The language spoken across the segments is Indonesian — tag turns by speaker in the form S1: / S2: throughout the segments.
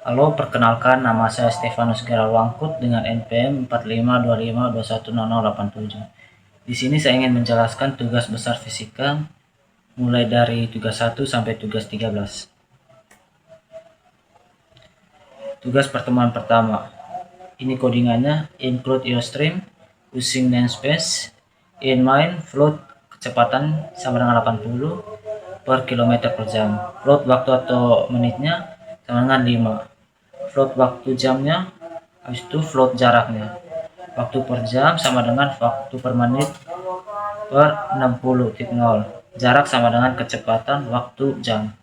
S1: Halo, perkenalkan nama saya Stefanus Gerald Wangkut dengan NPM 4525210087. Di sini saya ingin menjelaskan tugas besar fisika mulai dari tugas 1 sampai tugas 13. Tugas pertemuan pertama. Ini codingannya: include your stream using namespace in mind float kecepatan sama dengan 80 per kilometer per jam. Float waktu atau menitnya sama dengan 5. Float waktu jamnya, habis itu float jaraknya. Waktu per jam sama dengan waktu per menit per 60.0. Jarak sama dengan kecepatan waktu jam.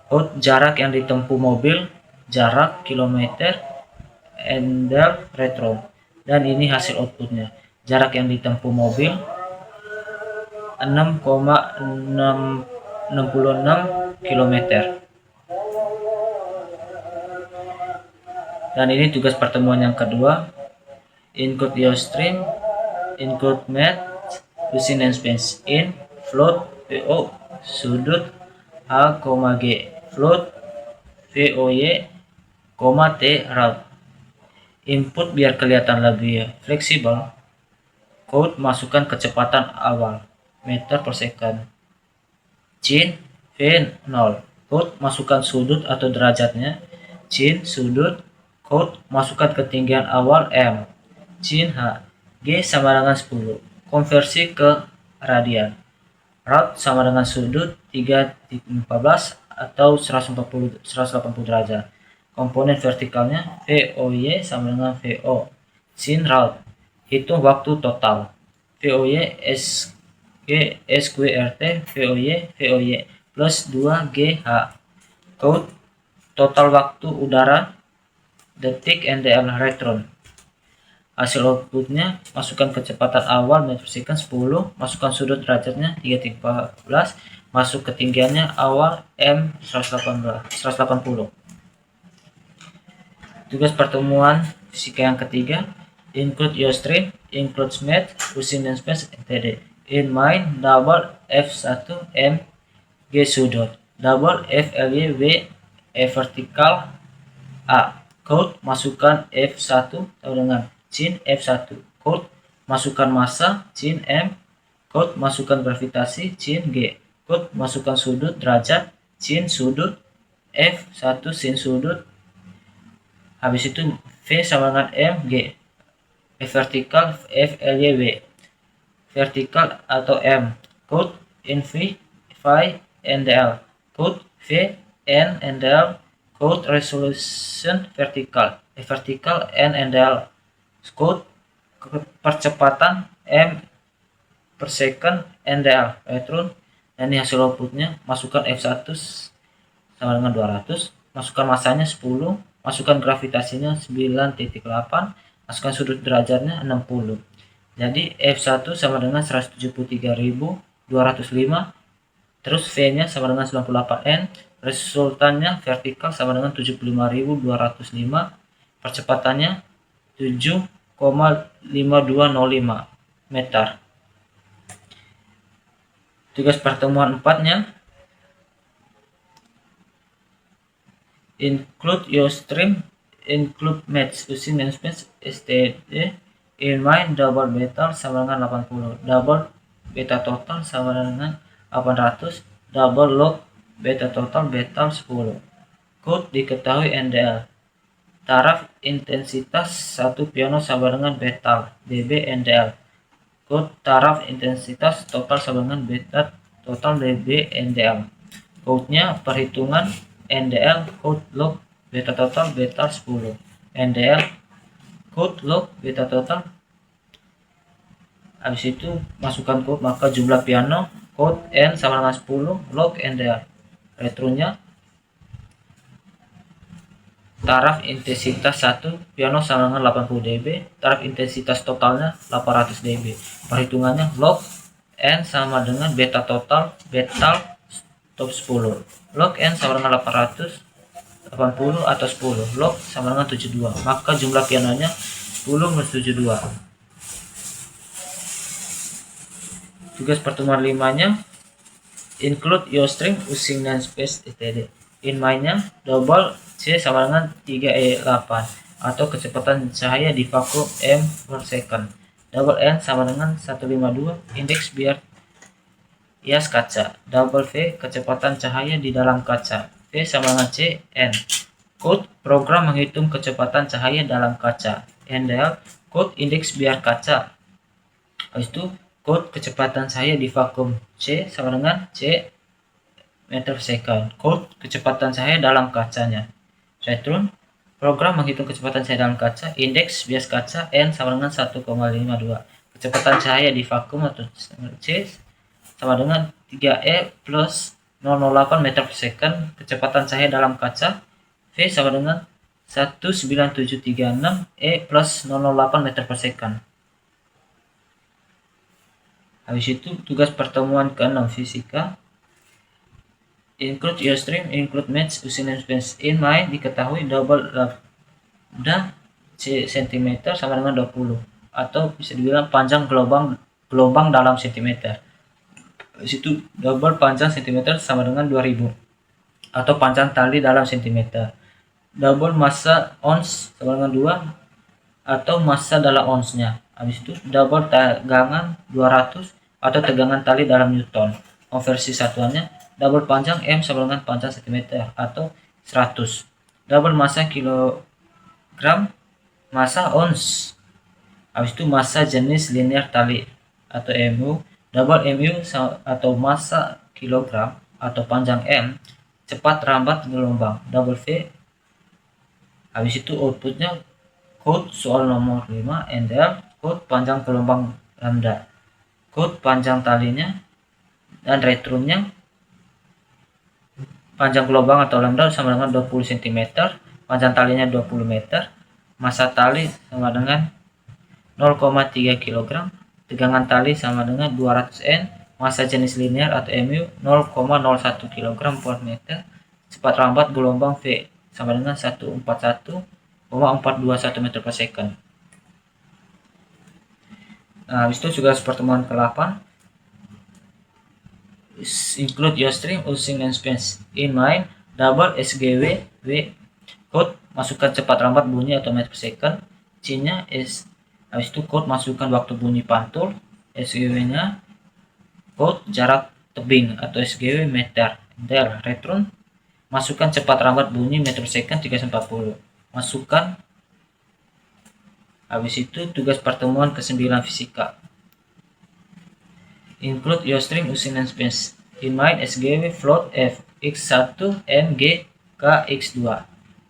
S1: Out jarak yang ditempuh mobil, jarak kilometer, endel retro. Dan ini hasil outputnya. Jarak yang ditempuh mobil 6,66 km. Dan ini tugas pertemuan yang kedua. Include your stream, include math using namespace in float VO sudut A, G, float VOY, T route. Input biar kelihatan lebih fleksibel. Code masukkan kecepatan awal meter per second. Cin V0. Code masukkan sudut atau derajatnya. Cin sudut. Code masukkan ketinggian awal M. Cin H. G sama dengan 10. Konversi ke radian. Route sama dengan sudut 3,14 atau 180 derajat. Komponen vertikalnya VOY sama dengan VO. Sin route. Hitung waktu total. VOY SQRT VOY plus 2GH. Code total waktu udara detik NDL retron. Hasil outputnya, masukkan kecepatan awal meter per second 10, masukkan sudut derajatnya 3,14, masuk ketinggiannya awal M 180. Tugas pertemuan fisika yang ketiga. Include your stream, includes math using namespace TD. In mind double F1 M G sudut, double FLY W E vertikal A. Code masukkan F1 sama dengan Cin F1. Code masukkan massa Cin M. Code masukkan gravitasi Cin G. Code masukkan sudut derajat Cin sudut F1 sin sudut. Habis itu V sama dengan M G. F vertikal FLY W. Vertikal atau M. Code in V Phi NDL. Code V N NDL. Code resolution vertikal vertikal N NDL. Code percepatan M per second NDL elektron. Dan ini hasil outputnya. Masukkan F1 sama dengan 200, masukkan masanya 10, masukkan gravitasinya 9,8, masukkan sudut derajatnya 60. Jadi F1 sama dengan 173.205, terus V nya sama dengan 98N, resultannya vertikal sama dengan 75.205, percepatannya 7,5205 meter. Tugas pertemuan 4-nya. Include your stream, include match using namespace STD. In mind double beta sama dengan 80, double beta total sama dengan 800, double log beta total beta 10. Code diketahui NDL. Taraf intensitas 1 piano sama dengan beta dB NDL. Code taraf intensitas total sama dengan beta total dB NDL. Code-nya perhitungan NDL code log beta total beta 10. NDL code log beta total. Habis itu masukkan code, maka jumlah piano code N sama dengan 10 log NDL. Retronnya taraf intensitas 1 piano sama dengan 80 dB, taraf intensitas totalnya 800 dB. Perhitungannya log N sama dengan beta total beta top 10. Log N sama dengan 880 atau 10. Log sama dengan 72. Maka jumlah pianonya 10 minus 72. Tugas pertemuan 5-nya. Include your string using namespace std. In mind-nya double C sama dengan 3E8 atau kecepatan cahaya di vakum m per second. Double N sama dengan 152 indeks bias kaca. Double V kecepatan cahaya di dalam kaca. V sama dengan C N. Code program menghitung kecepatan cahaya dalam kaca. NDL code indeks bias kaca. Habis itu code kecepatan cahaya di vakum. C sama dengan C meter per second. Code kecepatan cahaya dalam kacanya. Retron program menghitung kecepatan cahaya dalam kaca. Indeks bias kaca N sama dengan 1,52. Kecepatan cahaya di vakum atau C sama dengan 3E plus 008 meter per second. Kecepatan cahaya dalam kaca V sama dengan 19736 E plus 008 meter per second. Habis itu tugas pertemuan ke-6 fisika. Include your stream, include match, using namespace. In mind diketahui double lambda cm sama dengan 20 atau bisa dibilang panjang gelombang dalam cm. Di situ double panjang cm sama dengan 2000 atau panjang tali dalam cm. Double massa ons sama dengan 2 atau massa dalam onsnya. Habis itu double tegangan 200 atau tegangan tali dalam newton. Konversi satuannya double panjang m sama dengan panjang cm atau 100. Double massa kilogram, massa ons. Habis itu massa jenis linear tali atau mu. Double mu atau massa kilogram atau panjang m, cepat rambat gelombang. Double v. Habis itu outputnya code soal nomor 5 NDL code panjang gelombang lambda, code panjang talinya, dan retronnya panjang gelombang atau lambda sama dengan 20 cm, panjang talinya 20 meter, massa tali sama dengan 0,3 kg, tegangan tali sama dengan 200 N, massa jenis linear atau mu 0,01 kg per meter, cepat rambat gelombang V sama dengan 141,421 meter per second. Nah, habis itu juga pertemuan ke-8. Include your stream using namespace. In mind double SGW W code masukkan cepat rambat bunyi atau meter per second. C-nya is. Habis itu code masukkan waktu bunyi pantul. SGW-nya code jarak tebing atau SGW meter. Del retron masukkan cepat rambat bunyi meter per second 340. Masukkan. Habis itu tugas pertemuan ke-9 fisika. Include your stream using namespace. In mind SGW float F x1 m g k x2.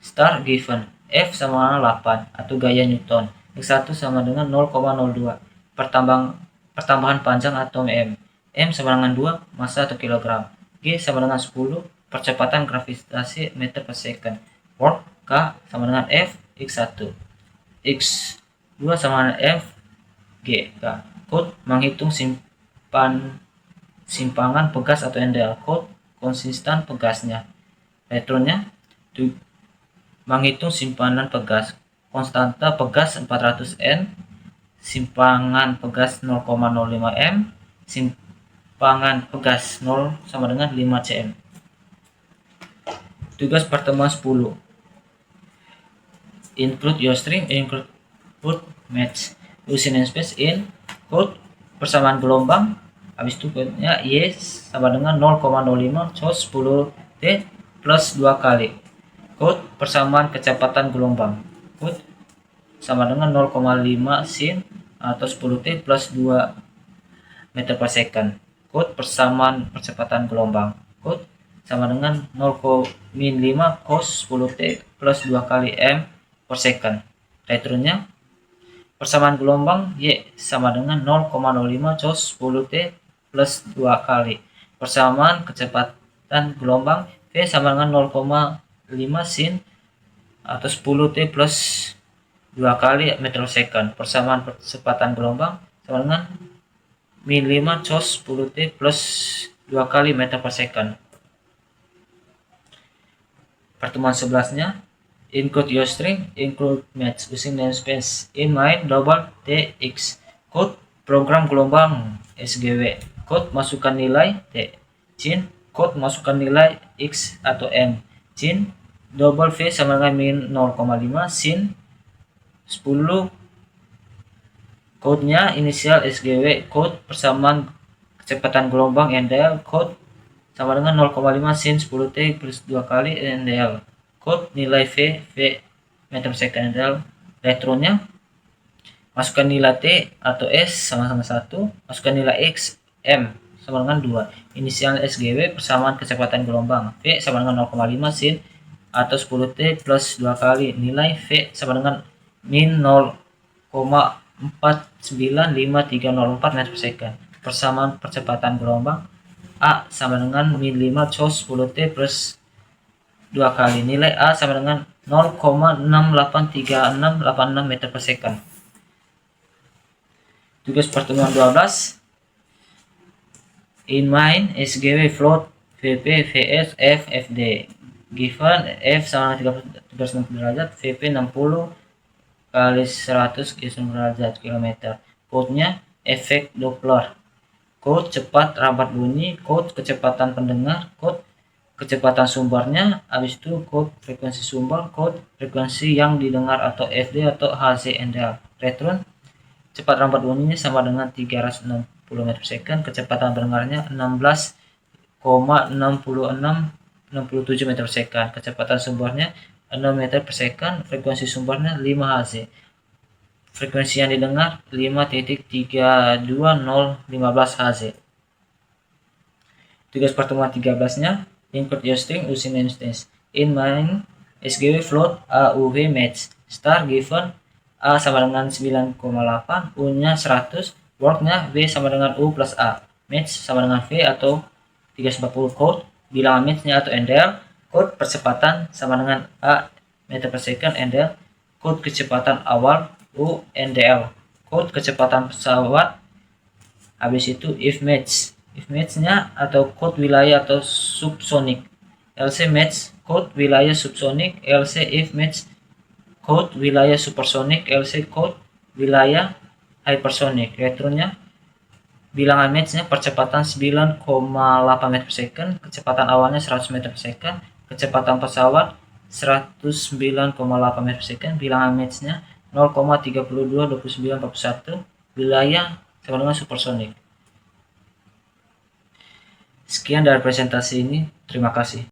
S1: Star given F sama dengan 8 atau gaya Newton. X1 sama dengan 0,02. Pertambahan panjang atom m. M sama dengan 2 massa atau kilogram. G sama dengan 10 percepatan gravitasi meter per second. Work K sama dengan F x1. X2 sama dengan F G K. Code menghitung simpangan pegas atau NDL. Code konsisten pegasnya. Retronnya menghitung simpanan pegas. Konstanta pegas 400 N. Simpangan pegas 0,05 M. Simpangan pegas 0 sama dengan 5 cm. Tugas pertemuan 10. Include your stream, include match. Using namespace in code persamaan gelombang. Habis itu code-nya Y sama dengan 0,05 cos 10 T plus 2 kali. Code persamaan kecepatan gelombang. Code sama dengan 0,5 sin atau 10 T plus 2 meter per second. Code persamaan percepatan gelombang. Code sama dengan 0,5 cos 10 T plus 2 kali M per second. Retronnya persamaan gelombang Y sama dengan 0,05 cos 10 T plus 2 kali. Persamaan kecepatan gelombang V sama dengan 0,5 sin atau 10 T plus 2 kali meter per second. Persamaan kecepatan gelombang sama dengan min 5 cos 10 T plus 2 kali meter per second. Pertemuan 11-nya. Include your string, include match using namespace. In mind double TX. Code program gelombang SGW. Code masukkan nilai T. Cin code masukkan nilai X atau M. sin double V sama dengan min 0,5 sin 10. Code-nya inisial SGW, code persamaan kecepatan gelombang NDL, code sama dengan 0,5 sin 10T plus 2 kali NDL, code nilai V meter per second NDL. Elektronnya masukkan nilai T atau S sama-sama 1, masukkan nilai X M sama dengan 2. Inisial SGW persamaan kecepatan gelombang, V sama dengan 0,5 sin atau 10T plus 2 kali nilai V sama dengan min 0,495304 meter per second. Persamaan percepatan gelombang A sama dengan min 5 cos 10T plus 2 kali nilai A sama dengan 0,683686 meter per second. Tugas pertemuan 12. In main SGW float VP VS F FD. Given F sama dengan 360 derajat, VP 60 kali 100 derajat kilometer. Code-nya efek Doppler, code cepat rampat bunyi, code kecepatan pendengar, code kecepatan sumbernya, habis itu code frekuensi sumber, code frekuensi yang didengar atau FD atau HZ/NDL. Retron cepat rampat bunyinya sama dengan 360 meter per second, kecepatan pendengarnya 16,6667 meter per second, kecepatan sumbernya 6 meter per second, frekuensi sumbernya 5 Hz, frekuensi yang didengar 5.32015 Hz. Tugas pertemuan 13-nya, include your string using instance. In main SGW float AUV match star given A sama dengan 9,8, U-nya 100, work-nya V sama dengan U plus A, match sama dengan V atau 340, code bilangan match-nya atau NDL, code percepatan sama dengan A meter per second NDL, code kecepatan awal U NDL, code kecepatan pesawat, habis itu if match-nya atau code wilayah atau subsonic, LC match code wilayah subsonic, LC if match code wilayah supersonic, LC code wilayah hypersonic. Elektronnya bilangan match-nya percepatan 9,8 meter per second, kecepatan awalnya 100 meter per second, kecepatan pesawat 109,8 meter per second, bilangan match-nya 0,322941, wilayah sama dengan supersonic. Sekian dari presentasi ini, terima kasih.